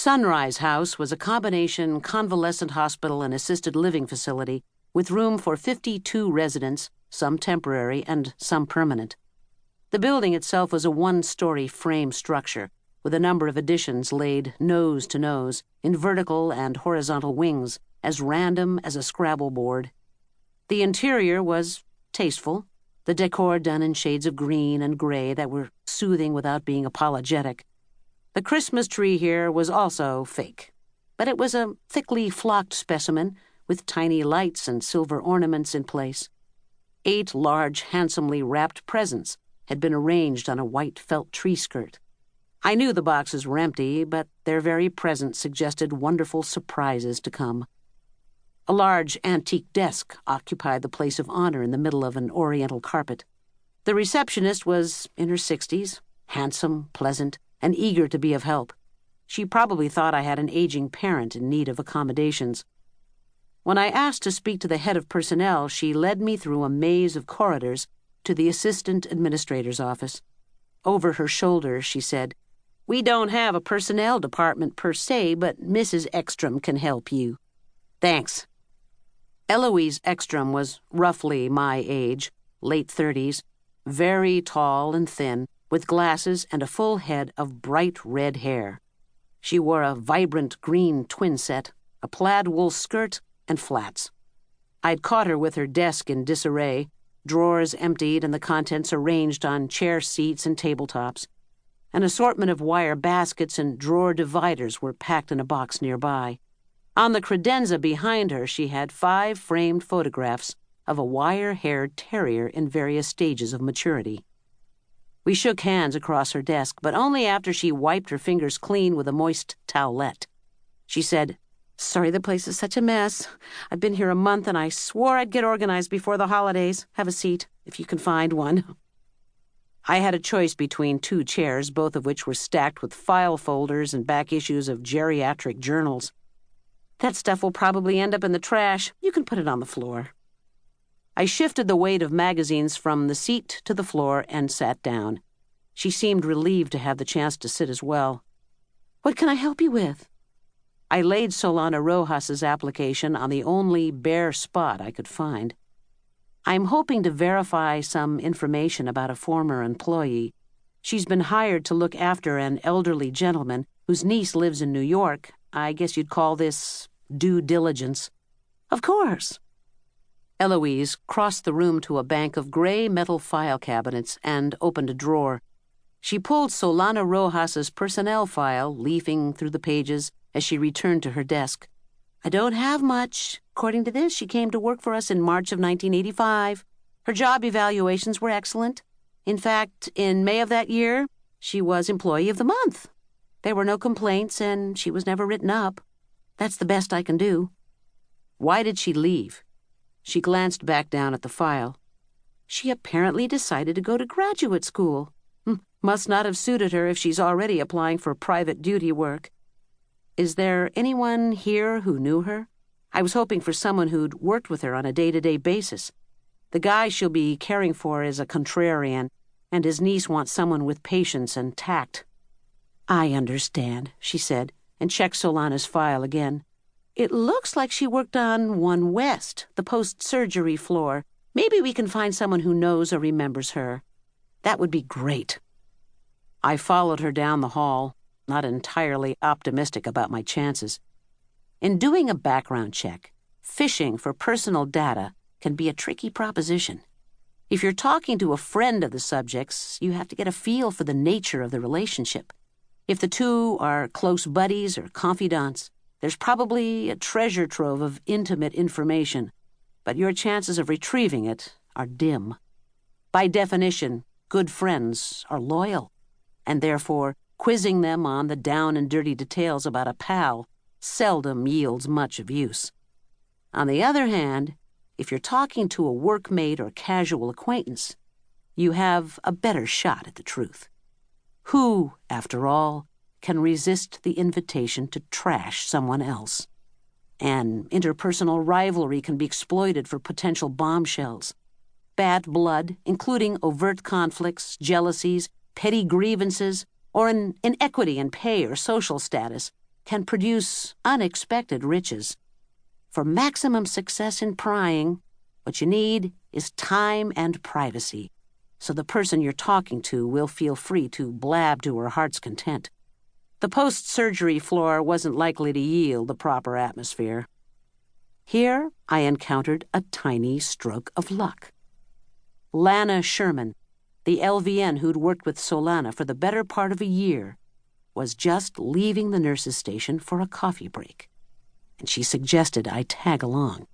Sunrise House was a combination convalescent hospital and assisted living facility with room for 52 residents, some temporary and some permanent. The building itself was a one-story frame structure with a number of additions laid nose to nose in vertical and horizontal wings as random as a Scrabble board. The interior was tasteful, the decor done in shades of green and gray that were soothing without being apologetic. The Christmas tree here was also fake, but it was a thickly flocked specimen with tiny lights and silver ornaments in place. 8 large, handsomely wrapped presents had been arranged on a white felt tree skirt. I knew the boxes were empty, but their very presence suggested wonderful surprises to come. A large antique desk occupied the place of honor in the middle of an oriental carpet. The receptionist was in her 60s, handsome, pleasant, and eager to be of help. She probably thought I had an aging parent in need of accommodations. When I asked to speak to the head of personnel, she led me through a maze of corridors to the assistant administrator's office. Over her shoulder, she said, "We don't have a personnel department per se, but Mrs. Ekstrom can help you." "Thanks." Eloise Ekstrom was roughly my age, late 30s, very tall and thin, with glasses and a full head of bright red hair. She wore a vibrant green twin set, a plaid wool skirt, and flats. I'd caught her with her desk in disarray, drawers emptied and the contents arranged on chair seats and tabletops. An assortment of wire baskets and drawer dividers were packed in a box nearby. On the credenza behind her, she had 5 framed photographs of a wire-haired terrier in various stages of maturity. We shook hands across her desk, but only after she wiped her fingers clean with a moist towelette. She said, "Sorry the place is such a mess. I've been here a month and I swore I'd get organized before the holidays. Have a seat, if you can find one." I had a choice between 2 chairs, both of which were stacked with file folders and back issues of geriatric journals. "That stuff will probably end up in the trash. You can put it on the floor." I shifted the weight of magazines from the seat to the floor and sat down. She seemed relieved to have the chance to sit as well. "What can I help you with?" I laid Solana Rojas's application on the only bare spot I could find. "I'm hoping to verify some information about a former employee. She's been hired to look after an elderly gentleman whose niece lives in New York. I guess you'd call this due diligence." "Of course." Eloise crossed the room to a bank of gray metal file cabinets and opened a drawer. She pulled Solana Rojas's personnel file, leafing through the pages as she returned to her desk. "I don't have much. According to this, she came to work for us in March of 1985. Her job evaluations were excellent. In fact, in May of that year, she was Employee of the Month. There were no complaints, and she was never written up. That's the best I can do." "Why did she leave?" She glanced back down at the file. "She apparently decided to go to graduate school. Must not have suited her if she's already applying for private duty work." "Is there anyone here who knew her? I was hoping for someone who'd worked with her on a day-to-day basis. The guy she'll be caring for is a contrarian, and his niece wants someone with patience and tact." "I understand," she said, and checked Solana's file again. "It looks like she worked on 1 West, the post-surgery floor. Maybe we can find someone who knows or remembers her. That would be great." I followed her down the hall, not entirely optimistic about my chances. In doing a background check, fishing for personal data can be a tricky proposition. If you're talking to a friend of the subjects, you have to get a feel for the nature of the relationship. If the two are close buddies or confidants, there's probably a treasure trove of intimate information, but your chances of retrieving it are dim. By definition, good friends are loyal, and therefore quizzing them on the down and dirty details about a pal seldom yields much of use. On the other hand, if you're talking to a workmate or casual acquaintance, you have a better shot at the truth. Who, after all, can resist the invitation to trash someone else? And interpersonal rivalry can be exploited for potential bombshells. Bad blood, including overt conflicts, jealousies, petty grievances, or an inequity in pay or social status, can produce unexpected riches. For maximum success in prying, what you need is time and privacy, so the person you're talking to will feel free to blab to her heart's content. The post-surgery floor wasn't likely to yield the proper atmosphere. Here I encountered a tiny stroke of luck. Lana Sherman, the LVN who'd worked with Solana for the better part of a year, was just leaving the nurse's station for a coffee break, and she suggested I tag along.